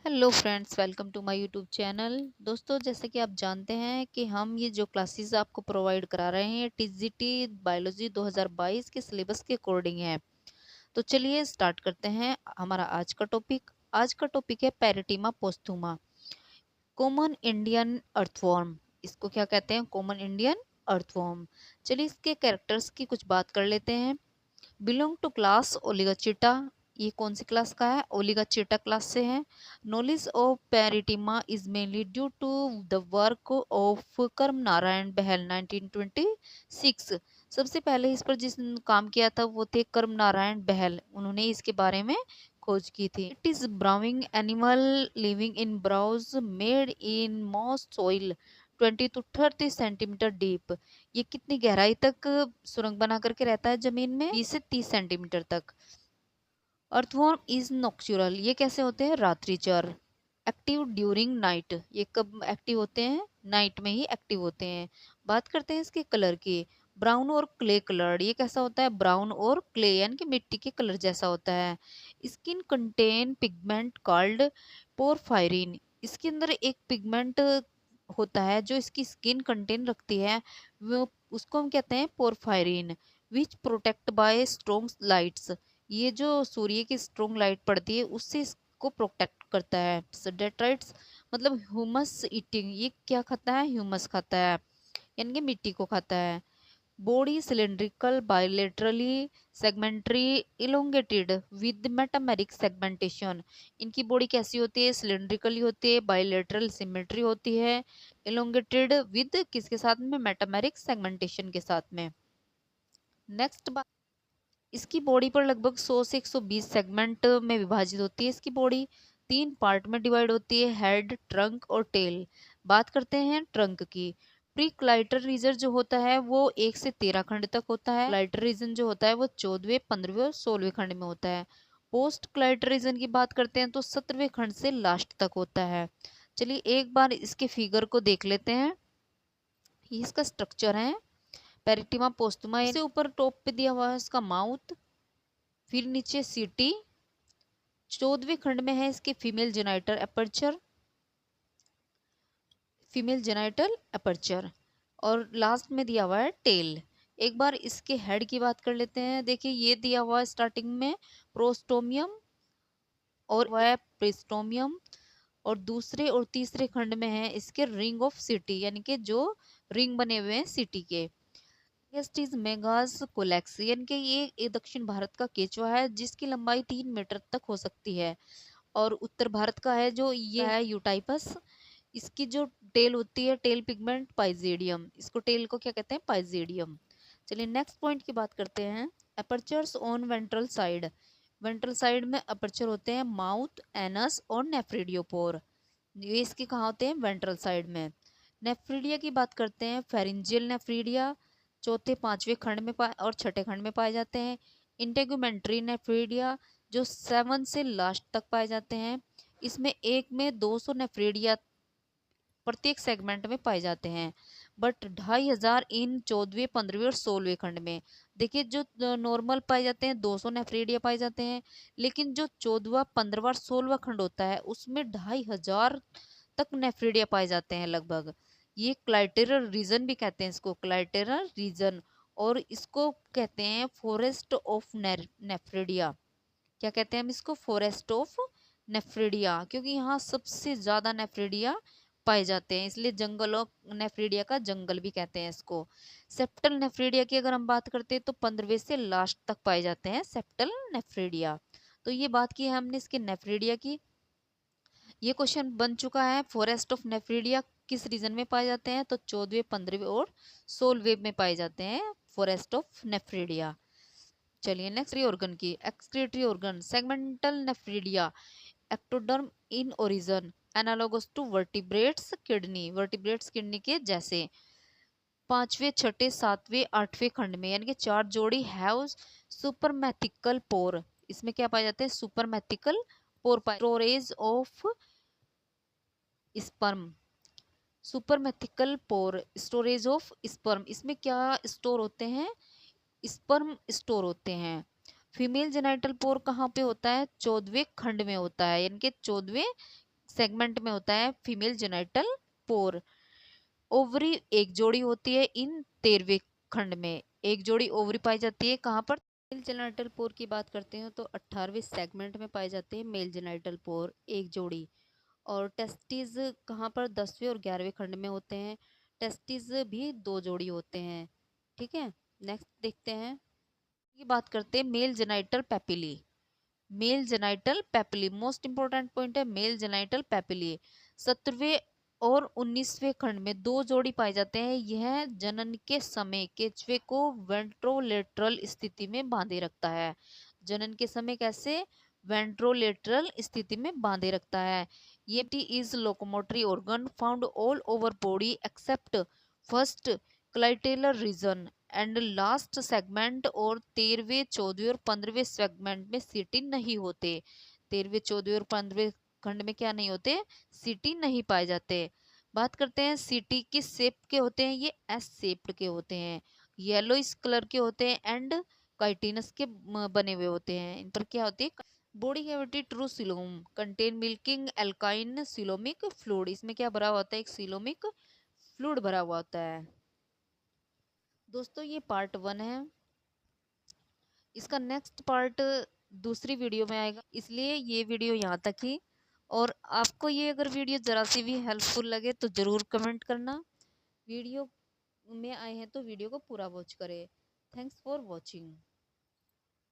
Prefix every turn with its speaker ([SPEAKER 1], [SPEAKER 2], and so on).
[SPEAKER 1] Hello friends, welcome to my YouTube channel. दोस्तों, जैसे कि आप जानते हैं कि हम ये जो क्लासेस आपको प्रोवाइड करा रहे हैं टीजीटी बायोलॉजी 2022 के सिलेबस के अकॉर्डिंग है। तो चलिए स्टार्ट करते हैं हमारा आज का टॉपिक। आज का टॉपिक है pheretima posthuma, common Indian earthworm. इसको क्या कहते हैं? Common Indian earthworm. चलिए इसके कैरेक्टर्स की कुछ बात कर लेते हैं। Belong to class oligochaeta. ये कौन सी क्लास का है? ओलिगाचिटा क्लास से है। Knowledge of pheretima is mainly due to the work of Karm Narayan बहल 1926। सबसे पहले इस पर जिस काम किया था वो थे कर्म नारायण बहल। उन्होंने इसके बारे में खोज की थी। It is burrowing animal living in burrows made in moist soil 20 to 30 centimetre deep. ये कितनी गहराई तक सुरंग बना करके रहता है जमीन में? 20 से 30 सेंटीमीटर तक। Earthworm is nocturnal. ये कैसे होते हैं? रात्रिचर। Active during night. ये कब एक्टिव होते हैं? नाइट में ही एक्टिव होते हैं। बात करते हैं इसके कलर की। ब्राउन और क्ले कलर्ड। ये कैसा होता है? ब्राउन और क्ले यानी कि मिट्टी के कलर जैसा होता है। Skin contain pigment called porphyrin. इसके अंदर एक पिगमेंट होता है जो इसकी स्किन कंटेन रखती है, वो उसको हम कहते हैं porphyrin. Which protect by strong lights. ये जो सूर्य की स्ट्रोंग लाइट पड़ती है उससे इसको प्रोटेक्ट करता है। डेट्राइट्स मतलब ह्यूमस ईटिंग। ये क्या खाता है? ह्यूमस खाता है यानी कि मिट्टी को खाता है। Body cylindrical bilaterally segmentary elongated with metameric segmentation. इनकी बॉडी कैसी होती है? सिलेंड्रिकली होती है, बायलेटरल सिमेट्री होती है, इलोंगेटेड विद किसके साथ में? मेटामेरिक सेगमेंटेशन के साथ में। नेक्स्ट बात, इसकी बॉडी पर लगभग 100 से 120 सेगमेंट में विभाजित होती है। इसकी बॉडी 3 पार्ट में डिवाइड होती है, हेड, ट्रंक और टेल। बात करते हैं ट्रंक की। प्री क्लाइटर रीजन जो होता है वो 1 से 13 खंड तक होता है। क्लाइटर रीजन जो होता है वो 14वें, 15वें और 16वें खंड में होता है। पोस्ट क्लाइटर रीजन की बात करते हैं तो 17वें खंड से लास्ट तक होता है। चलिए एक बार इसके फिगर को देख लेते हैं। ये इसका स्ट्रक्चर है पेरिटिमा पोस्टुमा। इससे ऊपर टॉप पे दिया हुआ है इसका माउथ, फिर नीचे सीटी। 14वें खंड में है इसके female genital aperture, female genital aperture. और लास्ट में दिया हुआ है टेल। एक बार इसके हेड की बात कर लेते हैं। देखिए ये दिया हुआ है स्टार्टिंग में प्रोस्टोमियम और वह प्रिस्टोमियम। और दूसरे और तीसरे खंड में है इसके रिंग ऑफ सिटी यानी कि जो रिंग बने हुए हैं सिटी के। नेक्स्ट इज मेगास कोलेक्स यानी कि ये दक्षिण भारत का केचुआ है जिसकी लंबाई 3 मीटर तक हो सकती है। और उत्तर भारत का है जो ये है यूटाइपस। इसकी जो टेल होती है, टेल पिगमेंट पाइजेडियम। इसको टेल को क्या कहते हैं? पाइजेडियम। चलिए नेक्स्ट पॉइंट की बात करते हैं। Apertures on ventral side. Ventral side में अपर्चर होते हैं माउथ, एनस और नेफ्रिडियोपोर। ये इसके कहाँ होते हैं? वेंट्रल साइड में। नेफ्रीडिया की बात करते हैं। फेरिंजियल नेफ्रीडिया चौथे, 5वें खंड में और छठे खंड में पाए जाते हैं। इंटेगुमेंट्री नेफ्रीडिया जो 7 से लास्ट तक पाए जाते हैं। इसमें एक में 200 नेफ्रीडिया प्रत्येक सेगमेंट में पाए जाते हैं। बट 2500 इन 14वें, 15वें और 16वें खंड में। देखिए जो नॉर्मल पाए जाते हैं 200 नेफ्रीडिया पाए जाते हैं, लेकिन जो 14वां, 15वां और 16वां खंड होता है उसमें 2500 तक नेफ्रीडिया पाए जाते हैं लगभग। ये क्लाइटेरल रीजन भी कहते हैं इसको, क्लाइटेरल रीजन। और इसको कहते हैं फॉरेस्ट ऑफ नेफ्रीडिया। क्या कहते हैं हम इसको? फॉरेस्ट ऑफ नेफ्रीडिया, क्योंकि यहाँ सबसे ज्यादा नेफ्रीडिया पाए जाते हैं, इसलिए जंगल ऑफ नेफ्रीडिया का जंगल भी कहते हैं इसको। सेप्टल नेफ्रीडिया की अगर हम बात करते हैं तो 15वें से लास्ट तक पाए जाते हैं सेप्टल नेफ्रीडिया। तो ये बात की है हमने इसके नेफ्रीडिया की। ये क्वेश्चन बन चुका है। फॉरेस्ट ऑफ नेफ्रीडिया किस रीजन में पाए जाते हैं? तो 14वें, 15वें और 16वें में पाए जाते हैं फॉरेस्ट ऑफ नेफ्रीडिया। चलिए नेक्स्ट ऑर्गन की। Excretory organ segmental nephridia ectoderm in origin analogous to vertebrates kidney. Vertebrates kidney के जैसे। 5वें, 6ठे, 7वें, 8वें खंड में यानी कि 4 जोड़ी हैव सुपरमैथिकल पोर। इसमें क्या पाए जाते हैं? सुपरमैथिकल पोर पाए। Storage of sperm. Spermathecal pore, storage of sperm. इसमें क्या स्टोर होते हैं? स्पर्म स्टोर होते हैं। फीमेल जेनाइटल पोर कहाँ पे होता है? 14वें खंड में होता है यानी कि 14वें सेगमेंट में होता है फीमेल जेनाइटल पोर। ओवरी एक जोड़ी होती है इन 13वें खंड में, एक जोड़ी ओवरी पाई जाती है कहाँ पर? मेल जेनाइटल पोर की बात करते हैं तो 18वें सेगमेंट में पाए जाते हैं मेल जेनाइटल पोर एक जोड़ी। और टेस्टिस कहाँ पर? 10वें और 11वें खंड में होते हैं। टेस्टिस भी 2 जोड़ी होते हैं। ठीक है, नेक्स्ट देखते हैं। ये बात करते हैं mail genital papillae. Mail genital papillae most important point है, मेल जेनाइटल पेपिली 17वें और 19वें खंड में 2 जोड़ी पाए जाते हैं। यह जनन के समय केचवे को वेंट्रोलेटरल स्थिति में बांधे रखता है। जनन के समय कैसे? वेंट्रोलेटरल स्थिति में बांधे रखता है। ये is locomotory organ found all over body except first clitellar region and last segment. और 13वें 14वें और 15वें सेगमेंट में सीटी नहीं होते। 13वें 14वें और 15वें खंड में क्या नहीं होते? सीटी नहीं पाए जाते। बात करते हैं सीटी किस शेप के होते हैं? ये एस शेप्ड के होते हैं, येलो इस कलर के होते हैं एंड काइटिनस के बने हुए होते हैं। इन पर क्या होती है? Body cavity true coelom contain milking alkyne coelomic fluid. इसमें क्या भरा हुआ होता है? एक सिलोमिक फ्लूइड भरा हुआ होता है। दोस्तों ये पार्ट 1 है, इसका नेक्स्ट पार्ट दूसरी वीडियो में आएगा, इसलिए ये वीडियो यहाँ तक ही। और आपको ये अगर वीडियो ज़रा सी भी हेल्पफुल लगे तो ज़रूर कमेंट करना। वीडियो में आए हैं तो वीडियो को पूरा वॉच करें। Thanks for watching.